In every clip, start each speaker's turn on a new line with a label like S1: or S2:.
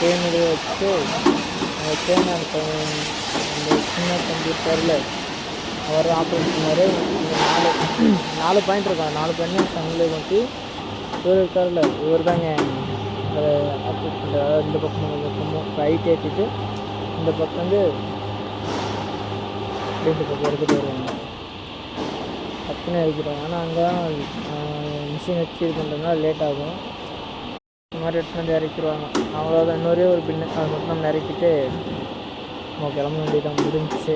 S1: செயினுடைய வச்சுட்டு அந்த செயின் அந்த சின்ன கம்ப்யூட்டரில் அவர் ஆப்ரேட் பண்ணார். நாலு பாயிண்ட் இருக்கும். 4 பாயிண்ட் சங்கில் கொண்டு இவர் இருக்கார்ல, இவர் தாங்க அதை ஆப்ரேட் பண்ணுறாரு. இந்த பக்கமும் ரைட் ஏற்றிட்டு இந்த பக்கம் வந்து இந்த பக்கம் எடுத்துகிட்டு வருவாங்க. டக்குன்னு இறக்கிடுவாங்க. ஆனால் அங்கே தான் மிஷின் வச்சு இது பண்ணுறதுனால லேட் ஆகும். இந்த மாதிரி எடுத்து வந்து இறக்கிடுவாங்க. அவ்வளோதான். இன்னொரே ஒரு பின்னு அதை மட்டும் நம்ம இறக்கிட்டு நம்ம கிளம்ப வேண்டியதான், முடிஞ்சிச்சு.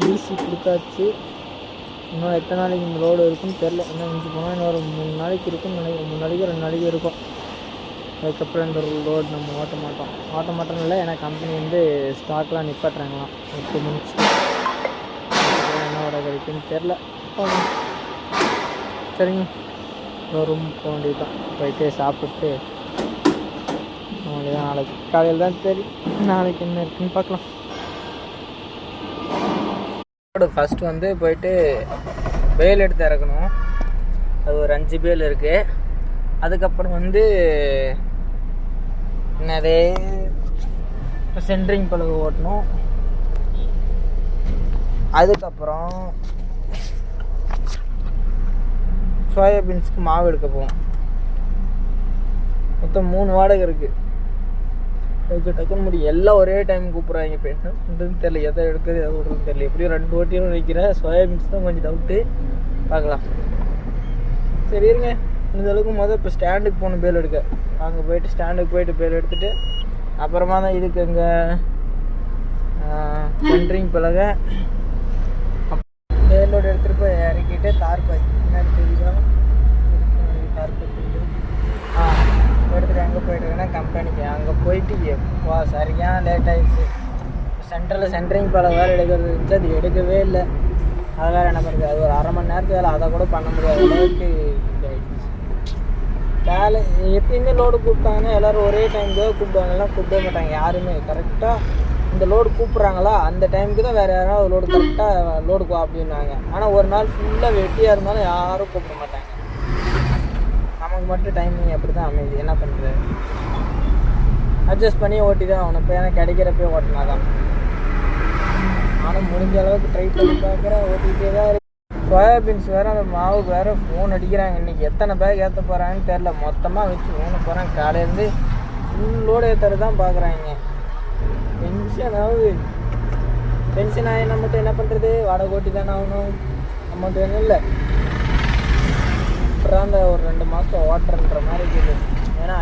S1: டிசி கொடுத்தாச்சு. இன்னும் எத்தனை நாளைக்கு இந்த லோடு இருக்குன்னு தெரில. இன்னும் மிஞ்சி போனால் இன்னொரு 3 நாளைக்கு இருக்குன்னு நினைக்கிறேன். 3 நாளைக்கு 2 நாளைக்கு இருக்கும். அதுக்கப்புறம் இந்த லோடு நம்ம ஓட்ட மாட்டோம் இல்லை. ஏன்னா கம்பெனி வந்து ஸ்டாக்லாம் நிப்பாட்டுறாங்களாம். 8 முடிச்சு என்ன வர கிடைக்குன்னு தெரில. சரிங்க, ரூம் போக வேண்டியது தான். போயிட்டு சாப்பிட்டு அவங்களுக்கு தான் நாளைக்கு காலையில் தான் தெரியும் நாளைக்கு என்ன இருக்குன்னு பார்க்கலாம். ஃபஸ்ட்டு வந்து போயிட்டு பேல் எடுத்து இறக்கணும். அது ஒரு 5 பேல் இருக்குது. அதுக்கப்புறம் வந்து என்னது சென்ட்ரிங் பழுகு ஓட்டணும். அதுக்கப்புறம் சோயாபீன்ஸுக்கு மாவு எடுக்க போவோம். மொத்தம் 3 வாடகை இருக்குது. அதுக்கு டக்குன்னு முடியும். எல்லாம் ஒரே டைம் கூப்பிட்றாங்க. இப்போ என்ன பண்ணுறதுன்னு தெரியல. எதை எடுக்கிறது எதை விடுறதுன்னு தெரியல. எப்படியும் 2 ஓட்டியும் நினைக்கிறேன். சோயாபீன்ஸ் தான் கொஞ்சம் டவுட்டு. பார்க்கலாம். சரி இருங்க. இந்த அளவுக்கு இப்போ ஸ்டாண்டுக்கு போகணும் பேல் எடுக்க. அங்கே போயிட்டு ஸ்டாண்டுக்கு போயிட்டு பேல் எடுத்துகிட்டு அப்புறமா தான் இதுக்கு இங்கே சென்ட்ரிங் பலகை பேலோடு எடுத்துகிட்டு போய் இறக்கிட்டு தார்பாய் என்னன்னு தெரியுதா, தார்பாய் தெரியுது. எடுத்துகிட்டு எங்கே போயிட்டுருக்கேன்னா கம்பெனிக்கு. அங்கே போயிட்டு சரியான லேட் ஆகிடுச்சு. சென்டரில் சென்ட்ரிங் பலகை வேறு எடுக்கிறது இருந்துச்சு. அது எடுக்கவே இல்லை. அதை வேறு என்ன பண்ணுறது, அது ஒரு அரை மணி நேரத்துக்கு வேலை. அதை கூட பண்ண முடியாத அளவுக்கு இதாகிடுச்சு வேலை. எப்பயுமே லோடு கூப்பிட்டாங்கன்னா எல்லோரும் ஒரே டைமுக்கு தான் கூப்பிடுவாங்க. எல்லாம் கூப்பிடவே மாட்டாங்க யாருமே. கரெக்டாக இந்த லோடு கூப்பிட்றாங்களா அந்த டைமுக்கு தான் வேறு யாராவது லோடு கரெக்டாக லோடு அப்படின்னாங்க. ஆனால் ஒரு நாள் ஃபுல்லாக வெட்டியாக இருந்தாலும் யாரும் கூப்பிட மாட்டாங்க. நமக்கு மட்டும் டைமிங் அப்படி தான் அமையுது. என்ன பண்ணுறது, அட்ஜஸ்ட் பண்ணி ஓட்டி தான் அவனை போய். ஏன்னா கிடைக்கிறப்பே ஓட்டினா தான். ஆனால் முடிஞ்ச அளவுக்கு ட்ரை பண்ணி பார்க்குறேன். ஓட்டிகிட்டே தான் இருக்கு. சோயாபீன்ஸ் வேறு அந்த மாவுக்கு வேறு ஃபோன் அடிக்கிறாங்க. இன்றைக்கி எத்தனை பேக் ஏற்ற போகிறாங்கன்னு தெரில. மொத்தமாக வச்சு ஓன போகிறாங்க. காலையிலேருந்து ஃபுல்லோடு ஏற்றுறது தான் பார்க்குறாங்க. டென்ஷன் ஆகுது. டென்ஷன் ஆகி நம்ம மட்டும் என்ன பண்ணுறது, வாடகை ஓட்டி தானே ஆகணும். அமௌண்ட் வேணும் இல்லை. அப்புறம் அந்த ஒரு 2 மாதம் ஓட்டுறன்ற மாதிரி இருக்குது. ஏன்னா